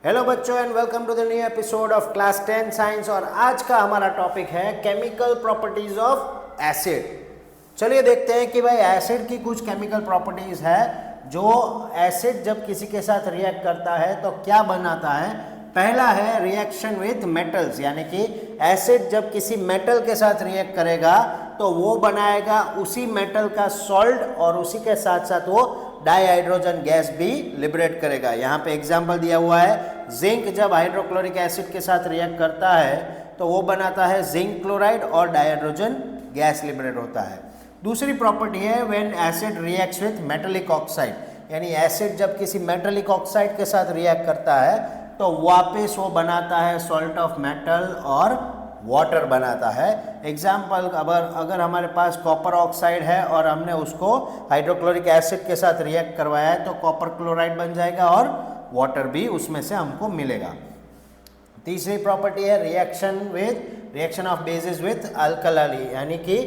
Hello बच्चों and welcome to the new episode of class 10 science. और आज का हमारा टॉपिक है केमिकल प्रॉपर्टीज ऑफ एसिड। चलिए देखते हैं कि भाई एसिड की कुछ केमिकल प्रॉपर्टीज है जो एसिड जब किसी के साथ रिएक्ट करता है तो क्या बनाता है। पहला है रिएक्शन विथ मेटल्स, यानी कि एसिड जब किसी मेटल के साथ रिएक्ट करेगा तो वो बनाएगा उसी मेटल का सॉल्ट और उसी के साथ साथ वो डाइहाइड्रोजन गैस भी लिबरेट करेगा। यहाँ पे एग्जांपल दिया हुआ है, जिंक जब हाइड्रोक्लोरिक एसिड के साथ रिएक्ट करता है तो वो बनाता है जिंक क्लोराइड और डाइहाइड्रोजन गैस लिबरेट होता है। दूसरी प्रॉपर्टी है when acid reacts with metallic oxide, यानी एसिड जब किसी मेटेलिक ऑक्साइड के साथ रिएक्ट करता है तो वापस वो बनाता है सॉल्ट ऑफ मेटल और वाटर बनाता है। एग्जाम्पल, अगर हमारे पास कॉपर ऑक्साइड है और हमने उसको हाइड्रोक्लोरिक एसिड के साथ रिएक्ट करवाया है तो कॉपर क्लोराइड बन जाएगा और वाटर भी उसमें से हमको मिलेगा। तीसरी प्रॉपर्टी है reaction of basis with alkali, यानी कि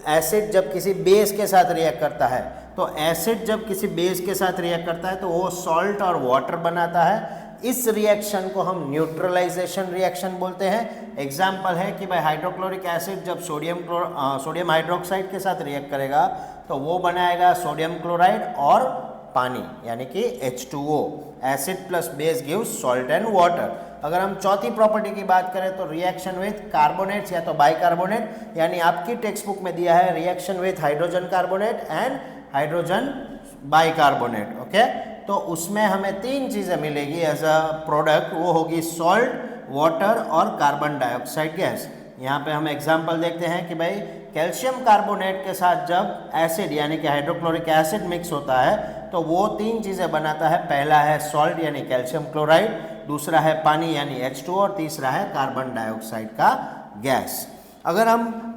एसिड जब किसी बेस के साथ रिएक्ट करता है तो एसिड जब किसी बेस के साथ रिएक्ट करता है तो वो सॉल्ट और वाटर बनाता है। इस रिएक्शन को हम न्यूट्रलाइजेशन रिएक्शन बोलते हैं। एग्जाम्पल है कि भाई हाइड्रोक्लोरिक एसिड जब सोडियम हाइड्रोक्साइड के साथ रिएक्ट करेगा तो वो बनाएगा सोडियम क्लोराइड और पानी, यानी कि H2O। Acid plus base gives salt and water. अगर हम चौथी प्रॉपर्टी की बात करें तो रिएक्शन विथ कार्बोनेट्स या तो बाइकार्बोनेट, यानी आपकी टेक्स्ट बुक में दिया है reaction with hydrogen carbonate and hydrogen bicarbonate. Okay, तो उसमें हमें तीन चीज़ें मिलेगी एज अ प्रोडक्ट, वो होगी सॉल्ट, वाटर और कार्बन डाइऑक्साइड गैस। यहाँ पे हम एग्जांपल देखते हैं कि भाई कैल्शियम कार्बोनेट के साथ जब एसिड यानी कि हाइड्रोक्लोरिक एसिड मिक्स होता है तो वो तीन चीज़ें बनाता है। पहला है सॉल्ट यानी कैल्शियम क्लोराइड, दूसरा है पानी यानी H2O और तीसरा है कार्बन डाइऑक्साइड का गैस। अगर हम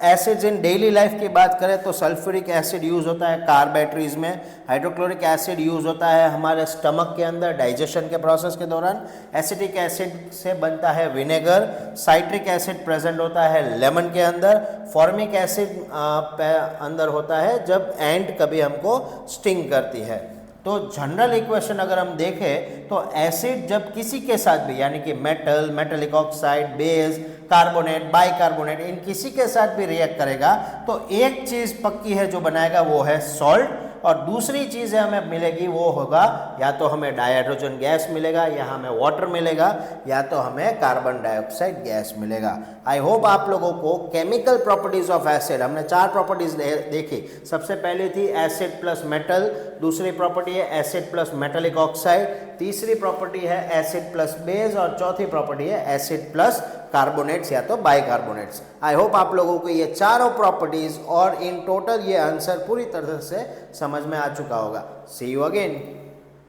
एसिड्स इन डेली लाइफ की बात करें तो सल्फ्यूरिक एसिड यूज़ होता है कार बैटरीज में, हाइड्रोक्लोरिक एसिड यूज़ होता है हमारे स्टमक के अंदर डाइजेशन के प्रोसेस के दौरान, एसिटिक एसिड से बनता है विनेगर, साइट्रिक एसिड प्रेजेंट होता है लेमन के अंदर, फॉर्मिक एसिड अंदर होता है जब एंट कभी हमको स्टिंग करती है। तो जनरल इक्वेशन अगर हम देखें तो एसिड जब किसी के साथ भी, यानी कि metal, metallic oxide, base, carbonate, bicarbonate, इन किसी के साथ भी रिएक्ट करेगा तो एक चीज़ पक्की है जो बनाएगा वो है सॉल्ट, और दूसरी चीज़ हमें मिलेगी वो होगा या तो हमें डाइहाइड्रोजन गैस मिलेगा या हमें वाटर मिलेगा या तो हमें कार्बन डाइऑक्साइड गैस मिलेगा। आई होप आप लोगों को केमिकल प्रॉपर्टीज ऑफ एसिड, हमने चार प्रॉपर्टीज देखी। सबसे पहली थी एसिड प्लस मेटल, दूसरी प्रॉपर्टी है एसिड प्लस मेटेलिक ऑक्साइड, तीसरी प्रॉपर्टी है एसिड प्लस बेस और चौथी प्रॉपर्टी है एसिड प्लस कार्बोनेट्स या तो बाइकार्बोनेट्स। आई होप आप लोगों को ये चारों प्रॉपर्टीज और इन टोटल ये आंसर पूरी तरह से समझ में आ चुका होगा। सी यू अगेन।